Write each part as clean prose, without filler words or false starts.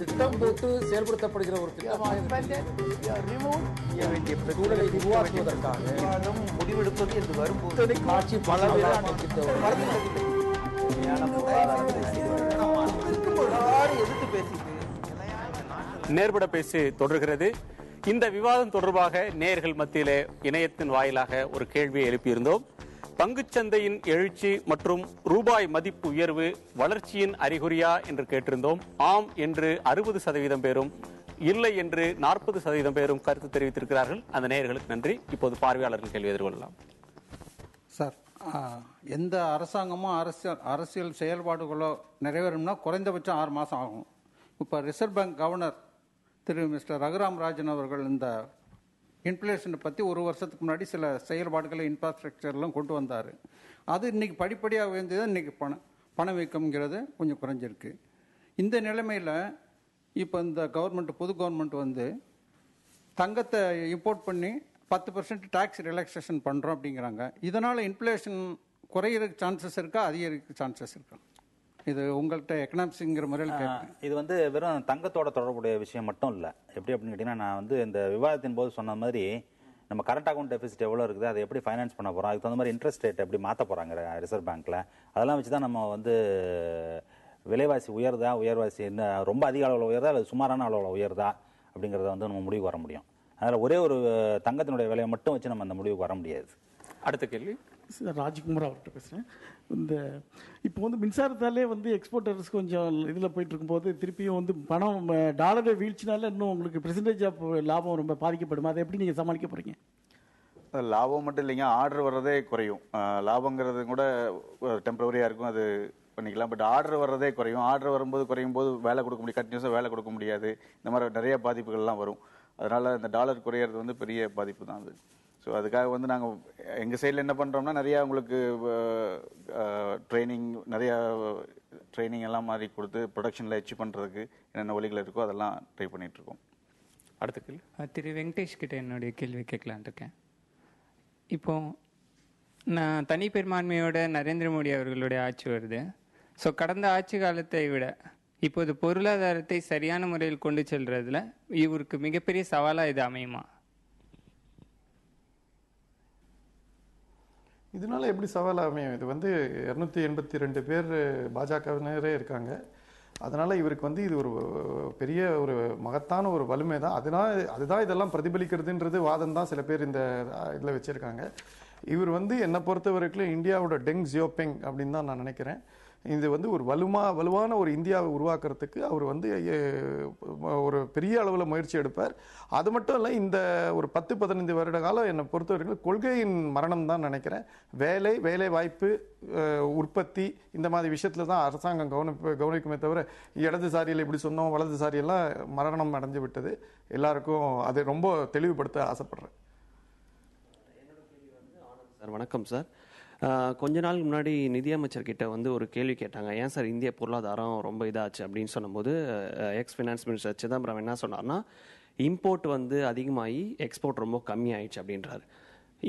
திட்டம் போட்டு செயல்படுத்தப்படுகிற ஒரு திட்டமாக உருவாக்குவதற்காக முடிவெடுப்பது என்று வரும்போது ஆட்சி எதிர்த்து பேசிட்டு நேர்பட பேசி தொடர்கிறது. இந்த விவாதம் தொடர்பாக நேயர்கள் மத்தியிலே இணையத்தின் வாயிலாக ஒரு கேள்வியை எழுப்பியிருந்தோம். பங்குச்சந்தையின் எழுச்சி மற்றும் ரூபாய் மதிப்பு உயர்வு வளர்ச்சியின் அறிகுறியா என்று கேட்டிருந்தோம். ஆம் என்று 60% பேரும், இல்லை என்று 40% பேரும் கருத்து தெரிவித்திருக்கிறார்கள். அந்த நேயர்களுக்கு நன்றி. இப்போது பார்வையாளர்கள் கேள்வி எதிர்கொள்ளலாம். சார், எந்த அரசாங்கமும் அரசியல் செயல்பாடுகளோ நிறைவேறும்னா குறைந்தபட்சம் 6 மாதம் ஆகும். இப்போ ரிசர்வ் பேங்க் கவர்னர் திரு மிஸ்டர் ரகுராம் ராஜன் அவர்கள் இந்த இன்ஃப்ளேஷனை பற்றி ஒரு வருஷத்துக்கு முன்னாடி சில செயல்பாடுகளை இன்ஃப்ராஸ்ட்ரக்சர்லாம் கொண்டு வந்தார். அது இன்றைக்கி படிப்படியாக உயர்ந்தது. இன்றைக்கி பணவீக்கம்ங்கிறது கொஞ்சம் குறைஞ்சிருக்கு. இந்த நிலைமையில் இப்போ இந்த புது கவர்மெண்ட் வந்து தங்கத்தை இம்போர்ட் பண்ணி 10% டேக்ஸ் ரிலாக்ஸேஷன் பண்ணுறோம் அப்படிங்கிறாங்க. இதனால் இன்ஃப்ளேஷன் குறையிறதுக்கு சான்சஸ் இருக்கா, அதிகரிக்க சான்சஸ் இருக்கா? இது உங்கள்கிட்ட எக்கனாமிக்ஸுங்கிற முறையில் கேட்குறேன். இது வந்து வெறும் தங்கத்தோட தொடர்புடைய விஷயம் மட்டும் இல்லை. எப்படி அப்படின்னு கேட்டிங்கன்னா, நான் வந்து இந்த விவாதத்தின் போது சொன்ன மாதிரி நம்ம கரண்ட் அக்கௌண்ட் டெபிசிட் எவ்வளோ இருக்குது, அதை எப்படி ஃபைனான்ஸ் பண்ண போகிறோம், அதுக்கு தகுந்த மாதிரி இன்ட்ரெஸ்ட் ரேட் எப்படி மாற்ற போகிறாங்க ரிசர்வ் பேங்க்கில், அதெல்லாம் வச்சு தான் நம்ம வந்து விலைவாசி உயர்தா, உயர்வாசி என்ன ரொம்ப அதிக அளவில் உயர்தா அல்லது சுமாரான அளவில் உயர்தா அப்படிங்கிறத வந்து நம்ம முடிவுக்கு வர முடியும். அதனால் ஒரே ஒரு தங்கத்தினுடைய விலையை மட்டும் வச்சு நம்ம அந்த முடிவுக்கு வர முடியாது. அடுத்த கேள்வி ராஜ்குமார் அவர்கிட்ட பேசுகிறேன். இந்த இப்போ வந்து மின்சாரத்தாலே வந்து எக்ஸ்போர்ட்டர்ஸ் கொஞ்சம் இதில் போயிட்டு இருக்கும்போது திருப்பியும் வந்து பணம் டாலரை வீழ்ச்சினால இன்னும் உங்களுக்கு பெர்சன்டேஜ் ஆஃப் லாபம் ரொம்ப பாதிக்கப்படும். அதை எப்படி நீங்கள் சமாளிக்க போகிறீங்க? லாபம் மட்டும் இல்லைங்க, ஆர்டர் வர்றதே குறையும். லாபங்கிறது கூட டெம்பரவரியாக இருக்கும், அது பண்ணிக்கலாம். பட் ஆர்டர் வர்றதே குறையும். ஆர்டர் வரும்போது குறையும் போது வேலை கொடுக்க முடியாது, கண்டினியூஸாக வேலை கொடுக்க முடியாது. இந்த மாதிரி நிறைய பாதிப்புகள்லாம் வரும். அதனால் இந்த டாலர் குறையிறது வந்து பெரிய பாதிப்பு தான் அது. ஸோ அதுக்காக வந்து நாங்கள் எங்கள் சைடில் என்ன பண்ணுறோம்னா, நிறையா உங்களுக்கு ட்ரைனிங் எல்லாம் மாதிரி கொடுத்து ப்ரொடக்ஷனில் அச்சீவ் பண்ணுறதுக்கு என்னென்ன வழிகள் இருக்கோ அதெல்லாம் ட்ரை பண்ணிகிட்ருக்கோம். அடுத்த கேள்வி திரு வெங்கடேஷ் கிட்ட என்னுடைய கேள்வி கேட்கலான் இருக்கேன். இப்போ நான் தனிப்பெரும்பான்மையோட நரேந்திர மோடி அவர்களுடைய ஆட்சி வருது. ஸோ கடந்த ஆட்சி காலத்தை விட இப்போது பொருளாதாரத்தை சரியான முறையில் கொண்டு செல்றதுல இவருக்கு மிகப்பெரிய சவாலாக இது அமையுமா? இதனால எப்படி சவாலாக அமையும்? இது வந்து 282 பேர் பாஜகவினரே இருக்காங்க. அதனால் இவருக்கு வந்து இது ஒரு பெரிய ஒரு மகத்தான ஒரு வலிமை தான். அதுதான் இதெல்லாம் பிரதிபலிக்கிறதுன்றது வாதம் தான் சில பேர் இந்த இதில் வச்சுருக்காங்க. இவர் வந்து என்னை பொறுத்த வரைக்கும் இந்தியாவோட டெங் ஜியோபிங் அப்படின்னு தான் நான் நினைக்கிறேன். இது வந்து ஒரு வலுவான ஒரு இந்தியாவை உருவாக்குறதுக்கு அவர் வந்து ஒரு பெரிய அளவில் முயற்சி எடுப்பார். அது மட்டும் இல்லை, இந்த ஒரு 10-15 வருட காலம் என்னை பொறுத்த வரைக்கும் கொள்கையின் மரணம் தான் நினைக்கிறேன். வேலை வாய்ப்பு, உற்பத்தி, இந்த மாதிரி விஷயத்துல தான் அரசாங்கம் கவனிக்குமே தவிர இடதுசாரியில் இப்படி சொன்னோம் வலதுசாரியெல்லாம் மரணம் அடைஞ்சு விட்டது. எல்லாருக்கும் அதை ரொம்ப தெளிவுபடுத்த ஆசைப்படுறேன். சார் வணக்கம் சார். கொஞ்ச நாள் முன்னாடி நிதியமைச்சர்கிட்ட வந்து ஒரு கேள்வி கேட்டாங்க, ஏன் சார் இந்திய பொருளாதாரம் ரொம்ப இதாச்சு அப்படின்னு சொன்னபோது எக்ஸ் ஃபினான்ஸ் மினிஸ்டர் சிதம்பரம் என்ன சொன்னார்னா, இம்போர்ட் வந்து அதிகமாகி எக்ஸ்போர்ட் ரொம்ப கம்மியாயிடுச்சு அப்படின்றாரு.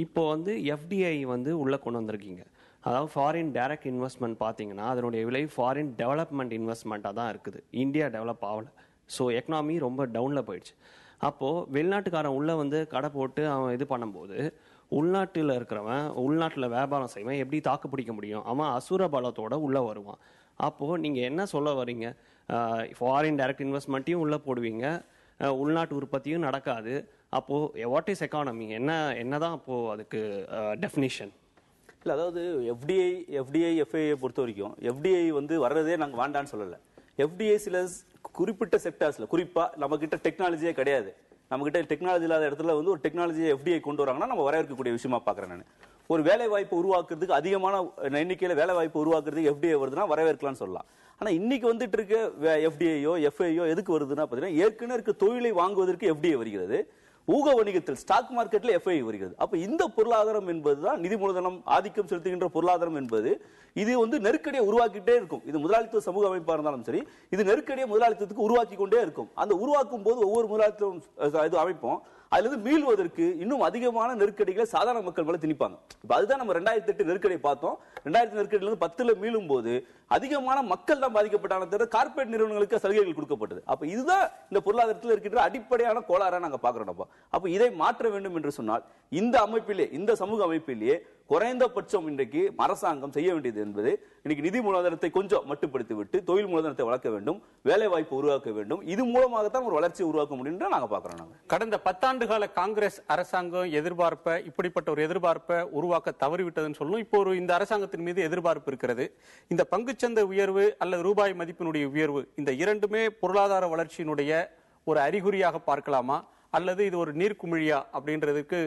இப்போ வந்து எஃப்டிஐ வந்து உள்ளே கொண்டு வந்திருக்கீங்க. அதாவது ஃபாரின் டைரக்ட் இன்வெஸ்ட்மெண்ட் பார்த்தீங்கன்னா அதனுடைய விலை ஃபாரின் டெவலப்மெண்ட் இன்வெஸ்ட்மெண்ட்டாக தான் இருக்குது. இந்தியா டெவலப் ஆகலை. ஸோ எக்கனாமி ரொம்ப டவுனில் போயிடுச்சு. அப்போது வெளிநாட்டுக்காரன் உள்ளே வந்து கடை போட்டு அவன் இது பண்ணும்போது உள்நாட்டில் இருக்கிறவன் உள்நாட்டில் வியாபாரம் செய்வான், எப்படி தாக்கு பிடிக்க முடியும்? அவன் அசுர பலத்தோடு உள்ளே வருவான். அப்போது நீங்கள் என்ன சொல்ல வரீங்க? ஃபாரின் டைரக்ட் இன்வெஸ்ட்மெண்ட்டையும் உள்ளே போடுவீங்க, உள்நாட்டு உற்பத்தியும் நடக்காது. அப்போது வாட் இஸ் எக்கானமி? என்ன தான் அப்போது அதுக்கு டெஃபினிஷன்? இல்லை, அதாவது எஃப்டிஐ எஃப்ஐஐ பொறுத்த வரைக்கும் எஃப்டிஐ வந்து வர்றதே நாங்கள் வேண்டான்னு சொல்லலை. எஃப்டிஐ சில குறிப்பிட்ட செக்டார்ஸில், குறிப்பாக நம்மக்கிட்ட டெக்னாலஜியே கிடையாது, நம்மகிட்ட டெக்னாலஜி இல்லாத இடத்துல வந்து ஒரு டெக்னாலஜியை எஃப்டிஐ கொண்டு வராங்கன்னா நம்ம வரவேற்கக்கூடிய விஷயமா பார்க்குறேன். நான் ஒரு வேலை வாய்ப்பு உருவாக்குறதுக்கு அதிகமான எண்ணிக்கையில் வேலை வாய்ப்பு உருவாக்குறதுக்கு எஃப்டிஐ வருதுன்னா வரவேற்கலாம்னு சொல்லலாம். ஆனால் இன்னைக்கு வந்துட்டு இருக்க எஃப்டிஐயோ எஃப்ஐயோ எதுக்கு வருதுன்னா பார்த்தீங்கன்னா, ஏற்கனவே இருக்க தொழிலை வாங்குவதற்கு எஃப்டிஐ வருகிறது, ஊக வணிகத்தில் ஸ்டாக் மார்க்கெட்ல எஃப்ஐ வருகிறது. அப்ப இந்த பொருளாதாரம் என்பதுதான் நிதி மூலதனம் ஆதிக்கம் செலுத்துகின்ற பொருளாதாரம் என்பது இது வந்து நெருக்கடியை உருவாக்கிட்டே இருக்கும். இது முதலாளித்துவ சமூக அமைப்பா இருந்தாலும் சரி, இது நெருக்கடியை முதலாளித்துவத்துக்கு உருவாக்கி கொண்டே இருக்கும். அந்த உருவாக்கும் போது ஒவ்வொரு முதலாளித்துவம் அமைப்பும் அதுல இருந்து மீள்வதற்கு இன்னும் அதிகமான நெருக்கடிகளை சாதாரண மக்கள் மேல திணிப்பாங்க. இப்ப அதுதான் நம்ம 2008 நெருக்கடியை பார்த்தோம். 2000 நெருக்கடியில இருந்து 10ல மீளும் போது அதிகமான மக்கள் தான் பாதிக்கப்பட்டான தவிர கார்ப்பரேட் நிறுவனங்களுக்கு சலுகைகள் கொடுக்கப்பட்டது. அப்ப இதுதான் இந்த பொருளாதாரத்தில் இருக்கின்ற அடிப்படையான கோளாறா நாங்க பாக்குறோம். அப்ப இதை மாற்ற வேண்டும் என்று சொன்னால் இந்த அமைப்பிலே, இந்த சமூக அமைப்பிலேயே குறைந்தபட்சம் இன்றைக்கு அரசாங்கம் செய்ய வேண்டியது என்பது இன்னைக்கு நிதி மூலதனத்தை கொஞ்சம் மட்டுப்படுத்தி விட்டு தொழில் மூலதனத்தை வளர்க்க வேண்டும், வேலை வாய்ப்பு உருவாக்க வேண்டும். இது மூலமாகத்தான் ஒரு வளர்ச்சியை உருவாக்க முடியும் நாங்க பாக்குறோம். கடந்த 10 ஆண்டுகால காங்கிரஸ் அரசாங்கம் இப்படிப்பட்ட ஒரு எதிர்பார்ப்பை உருவாக்க தவறிவிட்டதுன்னு சொல்லணும். இப்போ இந்த அரசாங்கத்தின் மீது எதிர்பார்ப்பு இருக்கிறது. இந்த பங்குச்சந்தை உயர்வு அல்லது ரூபாய் மதிப்பினுடைய உயர்வு, இந்த இரண்டுமே பொருளாதார வளர்ச்சியினுடைய ஒரு அறிகுறியாக பார்க்கலாமா, அல்லது இது ஒரு நீர்க்குமிழியா அப்படின்றதுக்கு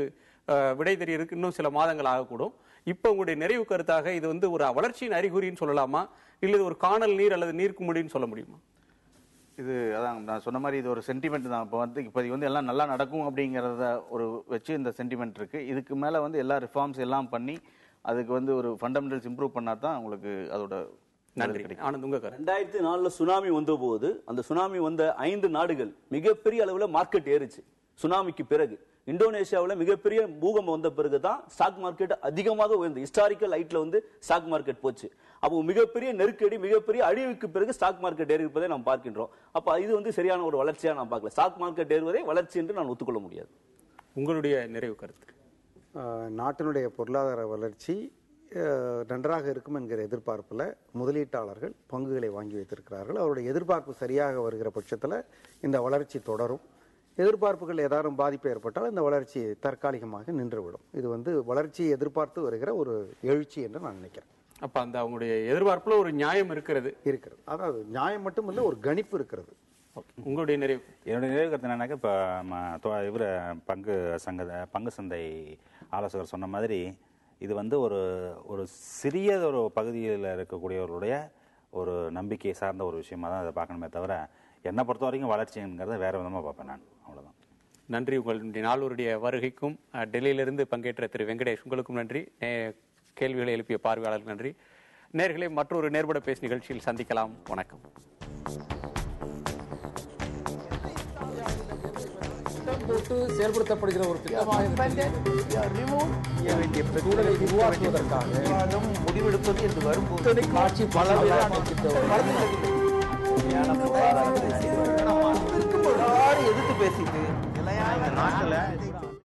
விடை தெரியறதுக்கு இன்னும் சில மாதங்கள் ஆகக்கூடும். இப்ப உங்களுடைய நிறைவு கருத்தாக இது வந்து ஒரு வளர்ச்சியின் அறிகுறின்னு சொல்லலாமா, இல்ல ஒரு காணல் நீர் அல்லது நீர்க்குமிழின்னு சொல்ல முடியுமா? இது அதான் நான் சொன்ன மாதிரி இது ஒரு சென்டிமெண்ட் தான். இப்போதைக்கு வந்து எல்லாம் நல்லா நடக்கும் அப்படிங்கிறத ஒரு வச்சு இந்த சென்டிமெண்ட் இருக்கு. இதுக்கு மேல வந்து எல்லா ரிஃபார்ம்ஸ் எல்லாம் பண்ணி அதுக்கு வந்து ஒரு ஃபண்டமெண்டல்ஸ் இம்ப்ரூவ் பண்ணா தான் உங்களுக்கு அதோட நன்றி. ஆனந்த், உங்க கருத்து. 2004 சுனாமி வந்த போது அந்த சுனாமி வந்த 5 நாடுகள் மிகப்பெரிய அளவுல மார்க்கெட் ஏறிச்சு. சுனாமிக்கு பிறகு இந்தோனேஷியாவில் மிகப்பெரிய பூகம்பம் வந்த பிறகுதான் ஸ்டாக் மார்க்கெட் அதிகமாக உயர்ந்து ஹிஸ்டாரிக்கல் ஹைட்ல வந்து ஸ்டாக் மார்க்கெட் போச்சு. அப்போ மிகப்பெரிய நெருக்கடி, மிகப்பெரிய அழிவுக்கு பிறகு ஸ்டாக் மார்க்கெட் ஏறி இருப்பதை நாம் பார்க்கின்றோம். அப்ப இது வந்து சரியான ஒரு வளர்ச்சியா நான் பார்க்கல. ஸ்டாக் மார்க்கெட் ஏறுவதை வளர்ச்சி என்று நான் ஒத்துக்கொள்ள முடியாது. உங்களுடைய நிறைவு கருத்து? நாட்டினுடைய பொருளாதார வளர்ச்சி நன்றாக இருக்கும் என்கிற எதிர்பார்ப்பில் முதலீட்டாளர்கள் பங்குகளை வாங்கி வைத்திருக்கிறார்கள். அவருடைய எதிர்பார்ப்பு சரியாக வருகிற பட்சத்தில் இந்த வளர்ச்சி தொடரும். எதிர்பார்ப்புகள் ஏதாவது பாதிப்பு ஏற்பட்டால் இந்த வளர்ச்சி தற்காலிகமாக நின்றுவிடும். இது வந்து வளர்ச்சியை எதிர்பார்த்து வருகிற ஒரு எழுச்சி என்று நான் நினைக்கிறேன். அப்ப அந்த அவங்களுடைய எதிர்பார்ப்புல ஒரு நியாயம் இருக்கிறது. அதாவது நியாயம் மட்டும் இல்லை, ஒரு கணிப்பு இருக்கிறது. உங்களுடைய நிறைவு? என்னுடைய நிறைவு கருத்து என்னன்னாக்க, இப்போ இவர் பங்கு சந்தை ஆலோசகர் சொன்ன மாதிரி இது வந்து ஒரு சிறிய ஒரு பகுதியில் இருக்கக்கூடியவர்களுடைய ஒரு நம்பிக்கை சார்ந்த ஒரு விஷயமா தான் அதை பார்க்கணுமே தவிர, என்னை பொறுத்த வரைக்கும் வளர்ச்சிங்கிறத வேற விதமாக பார்ப்பேன் நான். அவ்வளோதான். நன்றி. உங்களுடைய நால்வருடைய வருகைக்கும் டெல்லியிலிருந்து பங்கேற்ற திரு வெங்கடேஷ் உங்களுக்கும் நன்றி. கேள்விகளை எழுப்பிய பார்வையாளர்கள் நன்றி. நேர்களை மற்றொரு நேர்பட பேசு நிகழ்ச்சியில் சந்திக்கலாம். வணக்கம். போட்டு செயல்படுத்தப்படுகிற ஒரு திட்டமாக சூழலை உருவாக்குவதற்காக முடிவெடுப்பது என்று வரும்போது காட்சி பல எதிர்த்து பேசிட்டு